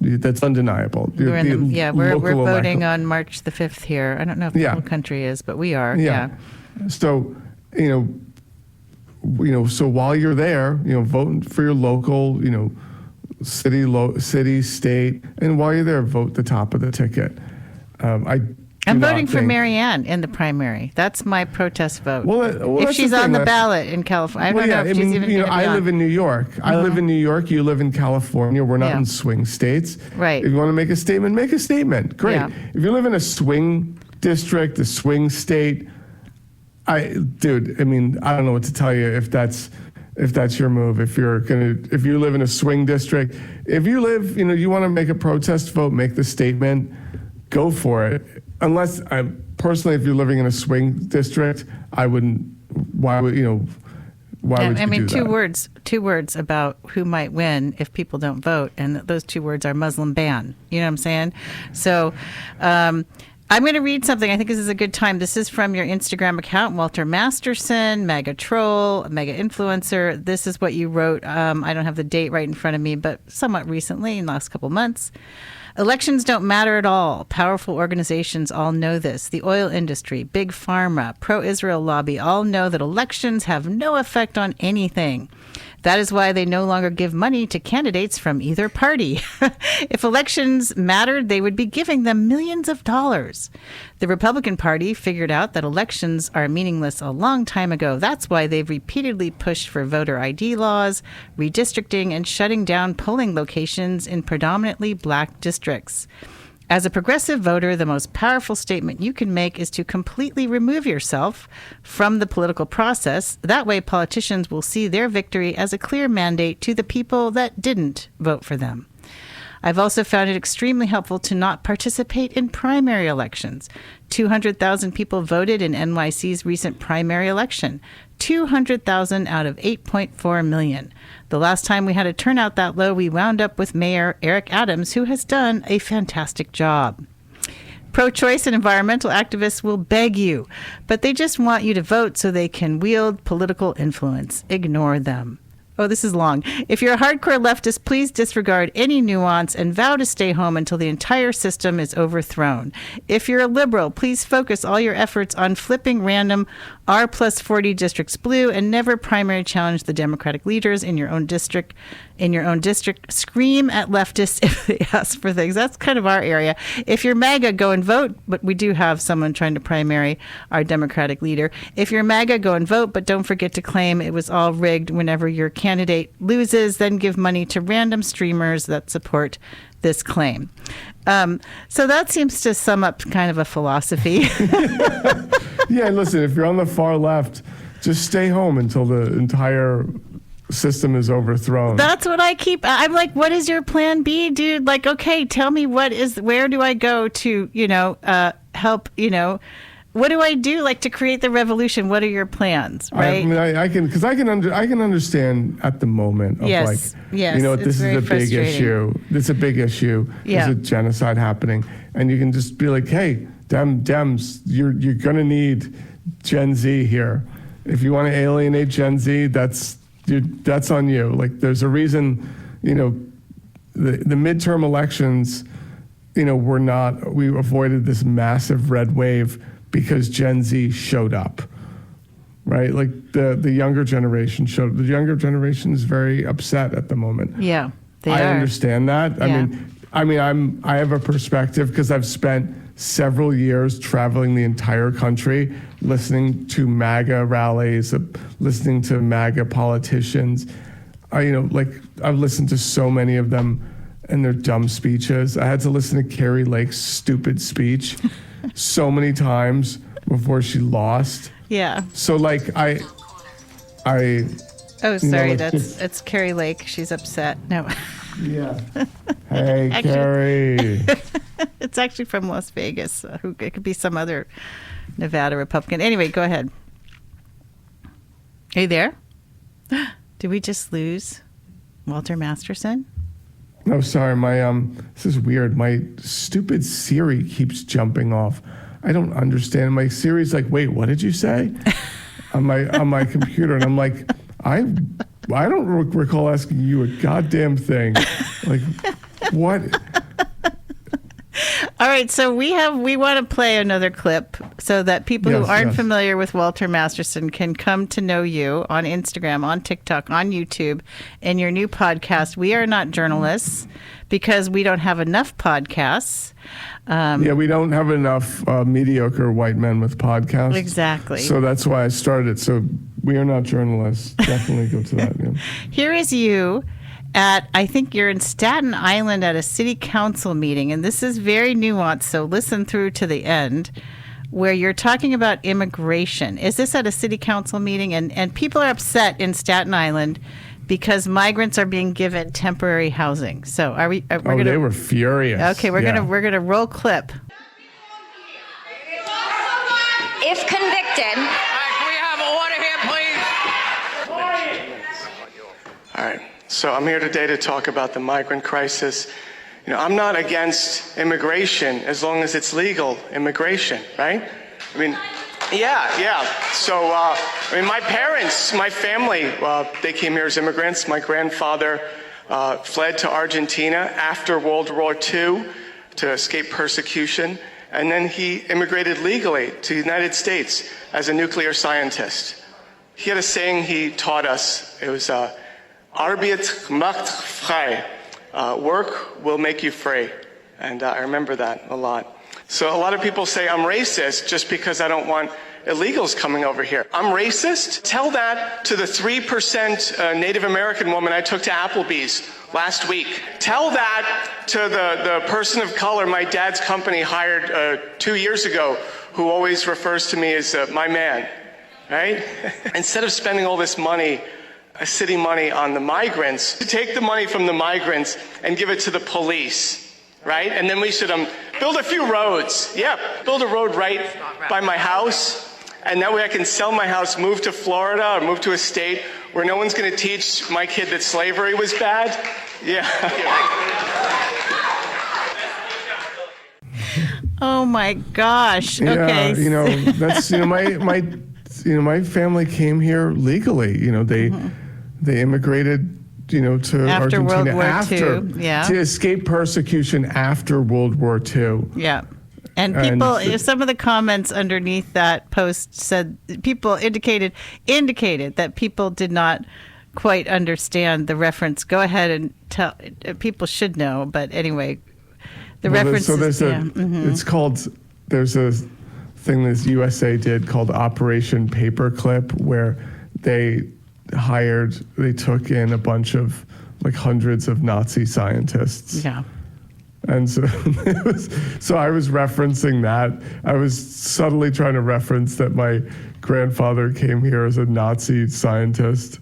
That's undeniable. We're voting on March the 5th here. I don't know if the Yeah. whole country is, but we are. Yeah. So, so while you're there, vote for your local, city, state, and while you're there, vote the top of the ticket. I'm voting for Marianne in the primary. That's my protest vote. Well, if that's she's the on thing, the ballot in California, I don't know if she's even going to be I on. live in New York. I live in New York. You live in California. We're not Yeah. in swing states. Right. If you want to make a statement, make a statement. Great. Yeah. If you live in a swing district, a swing state, I don't know what to tell you if that's your move. If you live in a swing district, if you live, you want to make a protest vote, make the statement, go for it. Unless personally, if you're living in a swing district, I wouldn't. Why would you do that? Two words about who might win if people don't vote, and those two words are Muslim ban. You know what I'm saying? So. I'm going to read something. I think this is a good time. This is from your Instagram account, Walter Masterson, mega troll, mega influencer. This is what you wrote. I don't have the date right in front of me, but somewhat recently, in the last couple months. Elections don't matter at all. Powerful organizations all know this. The oil industry, big pharma, pro-Israel lobby all know that elections have no effect on anything. That is why they no longer give money to candidates from either party. If elections mattered, they would be giving them millions of dollars. The Republican Party figured out that elections are meaningless a long time ago. That's why they've repeatedly pushed for voter ID laws, redistricting, and shutting down polling locations in predominantly black districts. As a progressive voter, the most powerful statement you can make is to completely remove yourself from the political process. That way, politicians will see their victory as a clear mandate to the people that didn't vote for them. I've also found it extremely helpful to not participate in primary elections. 200,000 people voted in NYC's recent primary election. 200,000 out of 8.4 million. The last time we had a turnout that low, we wound up with Mayor Eric Adams, who has done a fantastic job. Pro-choice and environmental activists will beg you, but they just want you to vote so they can wield political influence. Ignore them. Oh, this is long. If you're a hardcore leftist, please disregard any nuance and vow to stay home until the entire system is overthrown. If you're a liberal, please focus all your efforts on flipping random R+40 districts blue and never primary challenge the Democratic leaders in your own district. Scream at leftists if they ask for things. That's kind of our area. If you're MAGA, go and vote, but we do have someone trying to primary our Democratic leader. If you're MAGA, go and vote, but don't forget to claim it was all rigged whenever your candidate loses, then give money to random streamers that support this claim. So that seems to sum up kind of a philosophy. Yeah, listen, if you're on the far left, just stay home until the entire system is overthrown. That's what I'm like, what is your plan B, dude? Like, okay, tell me where do I go to, help, what do I do, like, to create the revolution? What are your plans, right? I can understand at the moment of yes, this is a big issue. It's a big issue. Yeah. There's a genocide happening, and you can just be like, hey, Dems, you're gonna need Gen Z here. If you want to alienate Gen Z, that's on you. Like, there's a reason, the midterm elections, we avoided this massive red wave because Gen Z showed up, right? Like the younger generation showed. The younger generation is very upset at the moment. Yeah, I understand that. Yeah. I have a perspective because I've spent several years traveling the entire country, listening to MAGA rallies, listening to MAGA politicians. I've listened to so many of them and their dumb speeches. I had to listen to Carrie Lake's stupid speech so many times before she lost. Yeah. So Oh, sorry, it's Carrie Lake. She's upset. No. Yeah. Hey, Carrie. It's actually from Las Vegas. It could be some other Nevada Republican. Anyway, go ahead. Are you there? Did we just lose Walter Masterson? No, sorry. This is weird. My stupid Siri keeps jumping off. I don't understand. My Siri's like, wait, what did you say? on my computer, and I'm like, I don't recall asking you a goddamn thing. Like, what? All right, so we want to play another clip so that people who Yes, aren't yes. familiar with Walter Masterson can come to know you on Instagram, on TikTok, on YouTube, and your new podcast, We Are Not Journalists, because we don't have enough podcasts. Yeah, we don't have enough mediocre white men with podcasts. Exactly. So that's why I started it. So We Are Not Journalists. Definitely go to that. Yeah. Here is you I think you're in Staten Island at a city council meeting, and this is very nuanced, so listen through to the end, where you're talking about immigration. Is this at a city council meeting? And people are upset in Staten Island because migrants are being given temporary housing. So They were furious. Okay, we're gonna roll clip. If convicted, Can we have order here, please? All right, so I'm here today to talk about the migrant crisis. You know, I'm not against immigration as long as it's legal immigration, right? I mean, yeah. So, my parents, my family, they came here as immigrants. My grandfather fled to Argentina after World War II to escape persecution. And then he immigrated legally to the United States as a nuclear scientist. He had a saying he taught us. It was, Arbeit macht frei. Work will make you free. And I remember that a lot. So a lot of people say I'm racist just because I don't want illegals coming over here. I'm racist? Tell that to the 3% Native American woman I took to Applebee's last week. Tell that to the person of color my dad's company hired 2 years ago, who always refers to me as my man, right? Instead of spending all this money, city money on the migrants, to take the money from the migrants and give it to the police, right? And then we should build a few roads. Yeah, build a road right by my house. And that way I can sell my house, move to Florida or move to a state where no one's going to teach my kid that slavery was bad. Yeah. Oh my gosh. Okay. Yeah, that's my family came here legally. They immigrated, to After Argentina World War II, yeah. to escape persecution after World War II. Yeah. And people, some of the comments underneath that post said, people indicated that people did not quite understand the reference. Go ahead and tell, people should know, but anyway, the reference it's called, there's a thing this USA did called Operation Paperclip, where they took in a bunch of, hundreds of Nazi scientists. Yeah. And so so I was referencing that. I was subtly trying to reference that my grandfather came here as a Nazi scientist.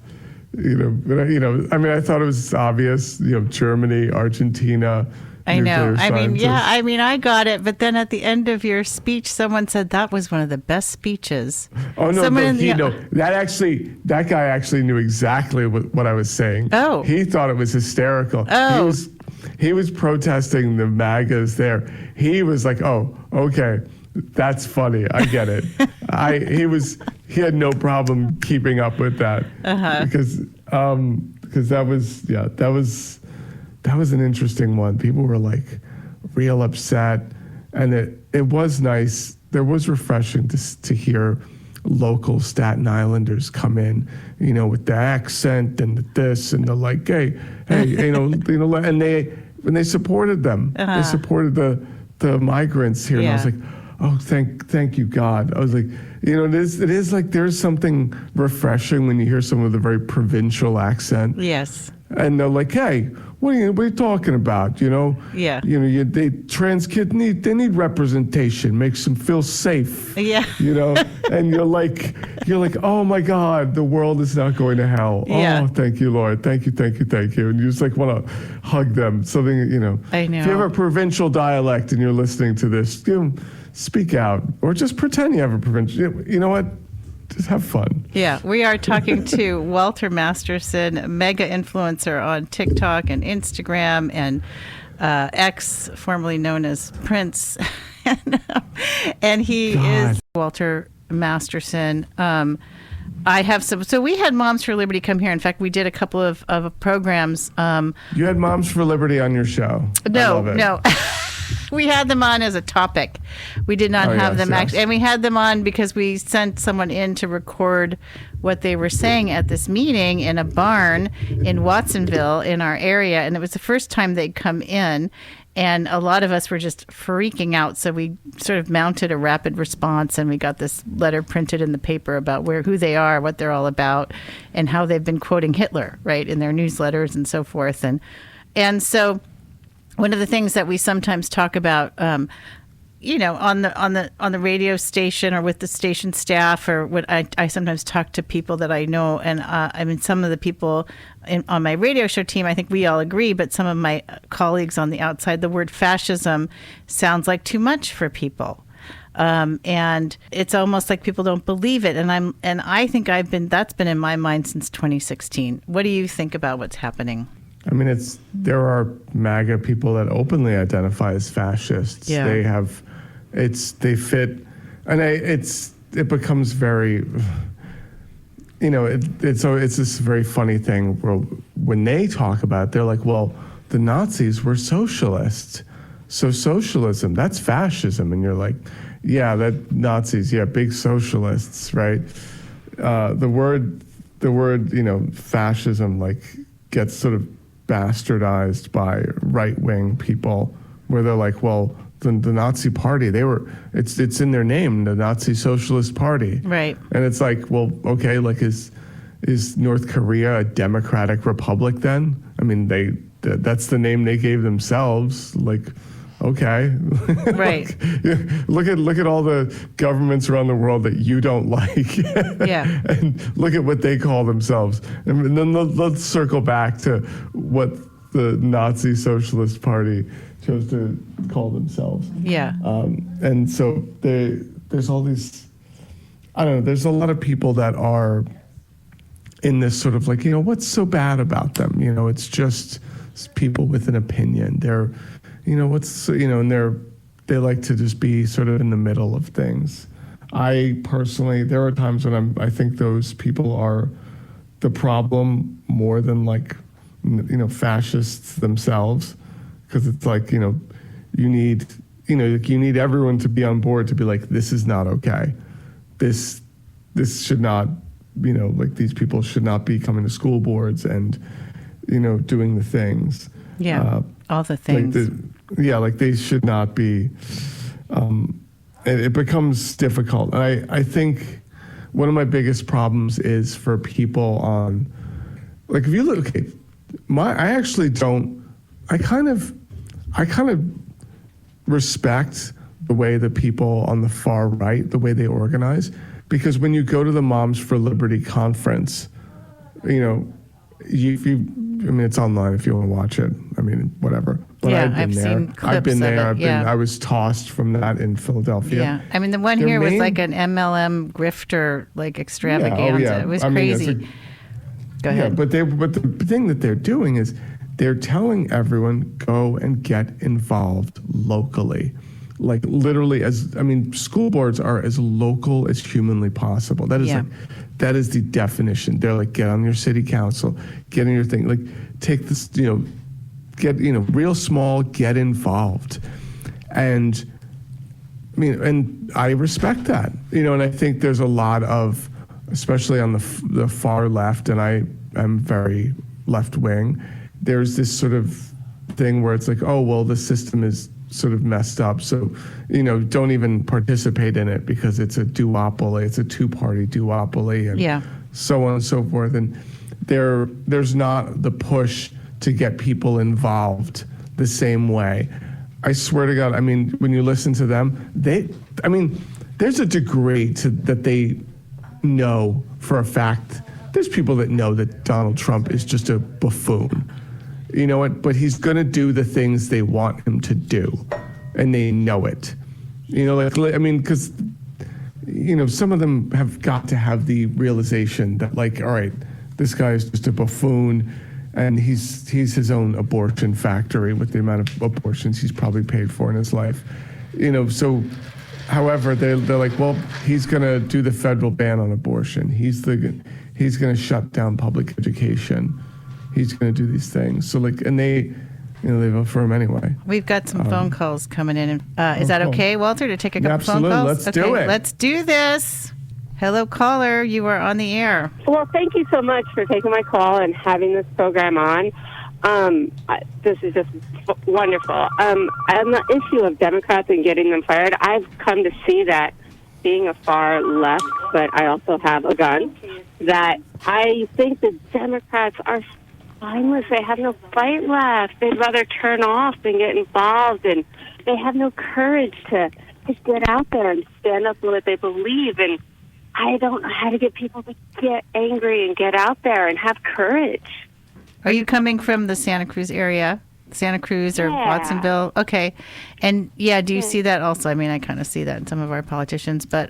But I thought it was obvious, Germany, Argentina. I know. Scientists. I got it. But then at the end of your speech, someone said that was one of the best speeches. Oh, no, that guy actually knew exactly what I was saying. Oh. He thought it was hysterical. Oh. He was protesting the MAGAs there. He was like, oh, okay, that's funny. I get it. He had no problem keeping up with that. Because that was an interesting one. People were real upset, and it was nice. There was refreshing to hear local Staten Islanders come in, with the accent and the this and the and they supported them. They supported the migrants here, and I was like, oh, thank you, God. I was like, it is like there's something refreshing when you hear some of the very provincial accent. Yes. And they're like, hey, what are you talking about? Yeah. Trans kids need representation, makes them feel safe. Yeah. And you're like, oh my God, the world is not going to hell. Yeah. Oh, thank you, Lord. Thank you. And you just want to hug them. Something, I know. If you have a provincial dialect and you're listening to this, speak out or just pretend you have a provincial. You know what? Just have fun. Yeah, we are talking to Walter Masterson, mega influencer on TikTok and Instagram and X, formerly known as Prince. And he is Walter Masterson. I have so we had Moms for Liberty come here. In fact, we did a couple of programs. You had Moms for Liberty on your show. No, I love it. no. We had them on as a topic. We did not have yes, them yes. actually, and we had them on because we sent someone in to record what they were saying at this meeting in a barn in Watsonville in our area, and it was the first time they'd come in. And a lot of us were just freaking out. So we sort of mounted a rapid response, and we got this letter printed in the paper about who they are, what they're all about, and how they've been quoting Hitler, right, in their newsletters and so forth. And so one of the things that we sometimes talk about, on the radio station or with the station staff, or what I sometimes talk to people that I know, and some of the people on my radio show team, I think we all agree, but some of my colleagues on the outside, the word fascism sounds like too much for people. And it's almost like people don't believe it. And I think that's been in my mind since 2016. What do you think about what's happening? I mean, there are MAGA people that openly identify as fascists. Yeah. They fit, and it becomes very, it's this very funny thing where when they talk about it, they're like, well, the Nazis were socialists, so socialism, that's fascism. And you're like, yeah, that Nazis, yeah, big socialists, right? The word, fascism, like, gets sort of bastardized by right-wing people, where they're like, well, the Nazi Party, it's in their name, the Nazi Socialist Party, right? And it's like, well, okay, like is North Korea a democratic republic then? I mean, that's the name they gave themselves. Like, okay, right? Look at all the governments around the world that you don't like, yeah, and look at what they call themselves, and then let's circle back to what the Nazi Socialist Party chose to call themselves. Yeah. And so there's all these, I don't know, there's a lot of people that are in this sort of like, what's so bad about them? It's just people with an opinion. They're, and they like to just be sort of in the middle of things. I personally, there are times when I think those people are the problem more than like, fascists themselves. Because it's like, you need everyone to be on board to be like, this is not okay. This should not, like these people should not be coming to school boards and, doing the things. Yeah, all the things. Like they should not be. It becomes difficult. And I think one of my biggest problems is for people on, like if you look, okay, I kind of respect the way the people on the far right, the way they organize, because when you go to the Moms for Liberty conference, it's online if you want to watch it. I mean, whatever. But yeah, I've seen clips I've been there. of it. I was tossed from that in Philadelphia. Yeah, I mean, the one here was like an MLM grifter, like extravaganza. Yeah. It was crazy. Go ahead. Yeah, but the thing that they're doing is they're telling everyone, go and get involved locally. Like literally, school boards are as local as humanly possible. That is that is the definition. They're like, get on your city council, get in your thing. Like, take this, get, real small, get involved. And and I respect that, and I think there's a lot of, especially on the far left, and I am very left wing, there's this sort of thing where it's like, oh, well, the system is sort of messed up, so, don't even participate in it because it's a duopoly, it's a two-party duopoly, and so on and so forth. And there's not the push to get people involved the same way. I swear to God, when you listen to them, there's a degree that they know for a fact. There's people that know that Donald Trump is just a buffoon. You know what? But he's going to do the things they want him to do, and they know it. Because, some of them have got to have the realization that, like, all right, this guy is just a buffoon, and he's his own abortion factory with the amount of abortions he's probably paid for in his life. So, however, they're like, well, he's going to do the federal ban on abortion. He's going to shut down public education. He's going to do these things. So, like, and they they vote for him anyway. We've got some phone calls coming in. Is that cool. okay, Walter, to take a couple Absolutely. phone calls? Let's do it. Let's do this. Hello, caller. You are on the air. Well, thank you so much for taking my call and having this program on. This is just wonderful. On the issue of Democrats and getting them fired, I've come to see that being a far left, but I also have a gun, that I think the Democrats are spineless. They have no fight left. They'd rather turn off than get involved, and they have no courage to just get out there and stand up for what they believe. And I don't know how to get people to get angry and get out there and have courage. Are you coming from the Santa Cruz area? Santa Cruz or Watsonville? Okay. And do you see that also? I mean, I kind of see that in some of our politicians, but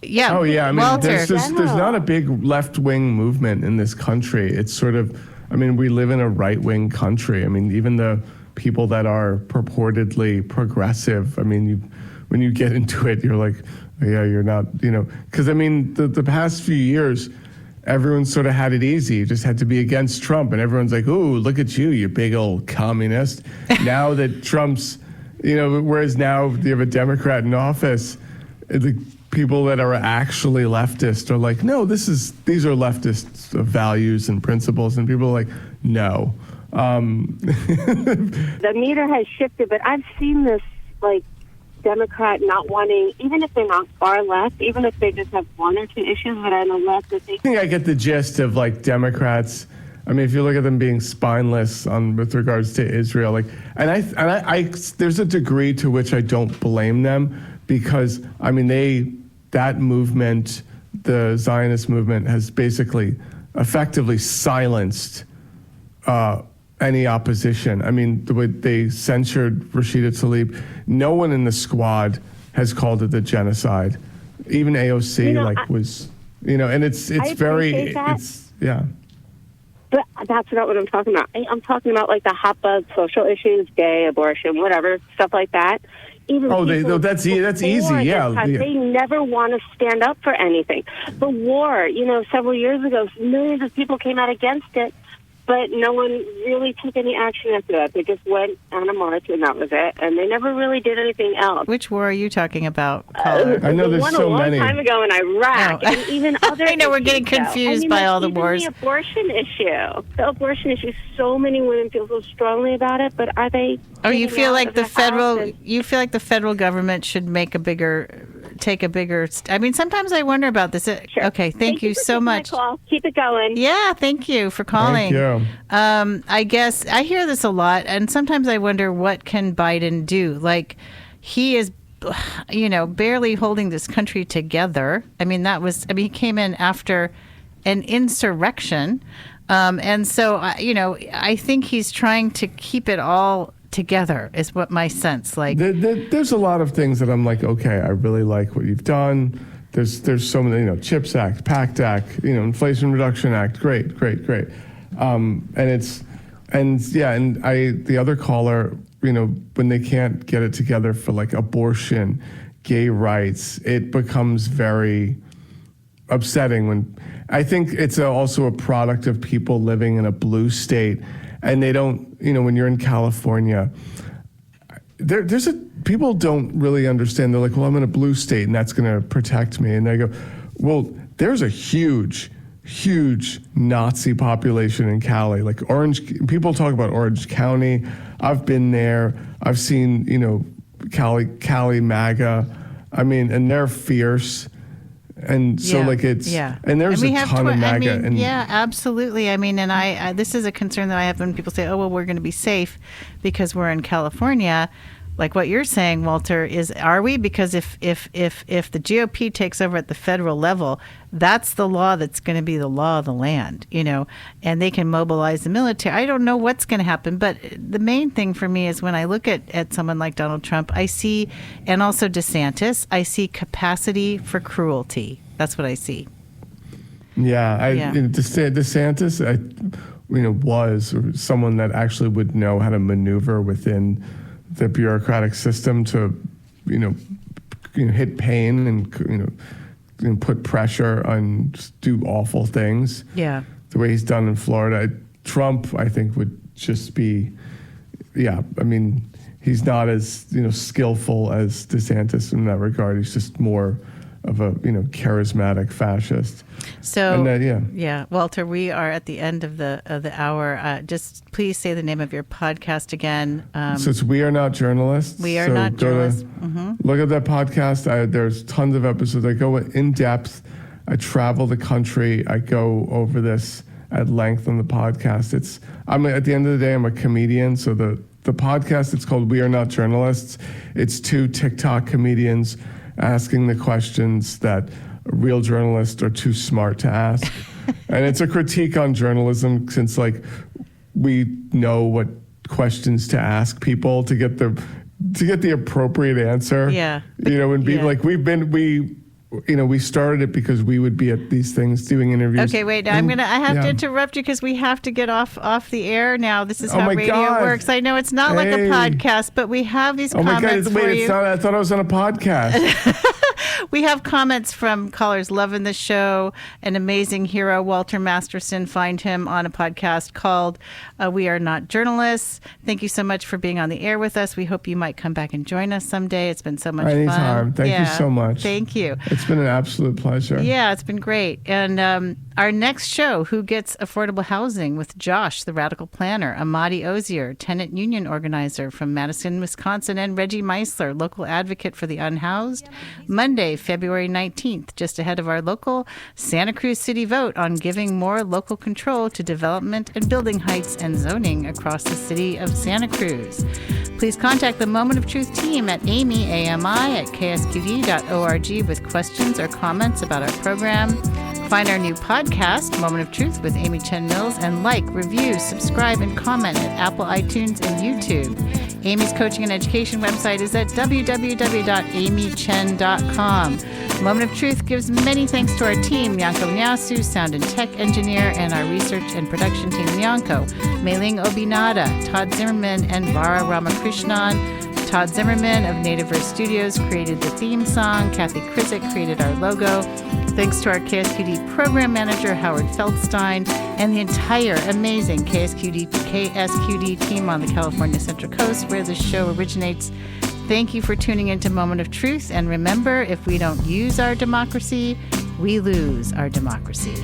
yeah. Oh, yeah. I mean, Walter. there's not a big left-wing movement in this country. It's sort of, I mean, we live in a right-wing country. I mean, even the people that are purportedly progressive, I mean, when you get into it, you're like, yeah, you're not, because I mean, the past few years, everyone sort of had it easy. You just had to be against Trump, and everyone's like, ooh, look at you, you big old communist. Now that Trump's, whereas now you have a Democrat in office, the people that are actually leftist are like, no, these are leftist values and principles, and people are like, no. The meter has shifted, but I've seen this, Democrat not wanting, even if they're not far left, even if they just have one or two issues that are on the left that they... I think I get the gist of Democrats. I mean, if you look at them being spineless with regards to Israel, and I there's a degree to which I don't blame them, because I mean that movement, the Zionist movement, has basically effectively silenced any opposition. I mean, the way they censured Rashida Tlaib, no one in the squad has called it a genocide. Even AOC was, and it's very, yeah. But that's not what I'm talking about. I'm talking about the hot buzz social issues, gay, abortion, whatever, stuff like that. Even that's easy, yeah. They never want to stand up for anything. The war, several years ago, millions of people came out against it, but no one really took any action after that. They just went on a march, and that was it. And they never really did anything else. Which war are you talking about, caller? I know there's so many. A long time ago in Iraq, and even other I know we're getting confused by all the wars. The abortion issue. So many women feel so strongly about it, but are they? Oh, you feel like the federal government should take a bigger. I mean, sometimes I wonder about this. Sure. Okay, thank you so much. Keep it going. Yeah, thank you for calling. Thank you. I guess I hear this a lot, and sometimes I wonder, what can Biden do? He is, barely holding this country together. I mean, he came in after an insurrection, and so I think he's trying to keep it all together, is what my sense. There's a lot of things that I'm like, okay, I really like what you've done. There's so many, CHIPS Act, PACT Act, Inflation Reduction Act, great. The other caller, when they can't get it together for abortion, gay rights, it becomes very upsetting. When I think it's also a product of people living in a blue state, and they don't, when you're in California, people don't really understand. They're like, well, I'm in a blue state, and that's going to protect me. And they go, well, there's a huge Nazi population in Cali. People talk about Orange County. I've been there. I've seen, Cali MAGA. I mean, and they're fierce. And so and there's a ton of MAGA. Absolutely. I mean, and I this is a concern that I have when people say, oh, well, we're going to be safe because we're in California. Like what you're saying, Walter, are we? Because if the GOP takes over at the federal level, that's the law that's going to be the law of the land, and they can mobilize the military. I don't know what's going to happen, but the main thing for me is when I look at someone like Donald Trump, I see, and also DeSantis, I see capacity for cruelty. That's what I see. DeSantis, was someone that actually would know how to maneuver within the bureaucratic system to, hit pain and put pressure and just do awful things. Yeah. The way he's done in Florida. Trump, I think, would just be, yeah, I mean, he's not as, skillful as DeSantis in that regard. He's just more of a, charismatic fascist. So, and then, Walter, we are at the end of the hour. Just please say the name of your podcast again. So it's We Are Not Journalists. We Are Not Journalists. Look at that podcast. There's tons of episodes. I go in depth. I travel the country. I go over this at length on the podcast. At the end of the day, I'm a comedian. So the podcast, it's called We Are Not Journalists. It's 2 TikTok comedians asking the questions that real journalists are too smart to ask. And it's a critique on journalism, since we know what questions to ask people to get the appropriate answer. Yeah. We started it because we would be at these things doing interviews. Okay, wait. Now I have to interrupt you because we have to get off the air now. This is how radio works. I know it's not like a podcast, but we have these comments for you. I thought I was on a podcast. We have comments from callers loving the show. An amazing hero, Walter Masterson. Find him on a podcast called We Are Not Journalists. Thank you so much for being on the air with us. We hope you might come back and join us someday. It's been so much Anytime. fun. Thank you so much. Thank you. It's been an absolute pleasure. Yeah, it's been great. And our next show, Who Gets Affordable Housing, with Josh, the radical planner, Amadi Ozier, tenant union organizer from Madison, Wisconsin, and Reggie Meisler, local advocate for the unhoused. Monday, February 19th, just ahead of our local Santa Cruz City vote on giving more local control to development and building heights and zoning across the city of Santa Cruz. Please contact the Moment of Truth team at Amy, AMI, at ksqd.org with questions or comments about our program. Find our new podcast, Moment of Truth with Amy Chen Mills, and review, subscribe, and comment at Apple, iTunes, and YouTube. Amy's coaching and education website is at www.amychen.com. Moment of Truth gives many thanks to our team, Nyanko Nyasu, sound and tech engineer, and our research and production team, Nyanko, Meiling Obinada, Todd Zimmerman, and Vara Ramakrishnan. Todd Zimmerman of Nativeverse Studios created the theme song. Kathy Krizik created our logo. Thanks to our KSQD program manager, Howard Feldstein, and the entire amazing KSQD team on the California Central Coast, where the show originates. Thank you for tuning into Moment of Truth. And remember, if we don't use our democracy, we lose our democracy.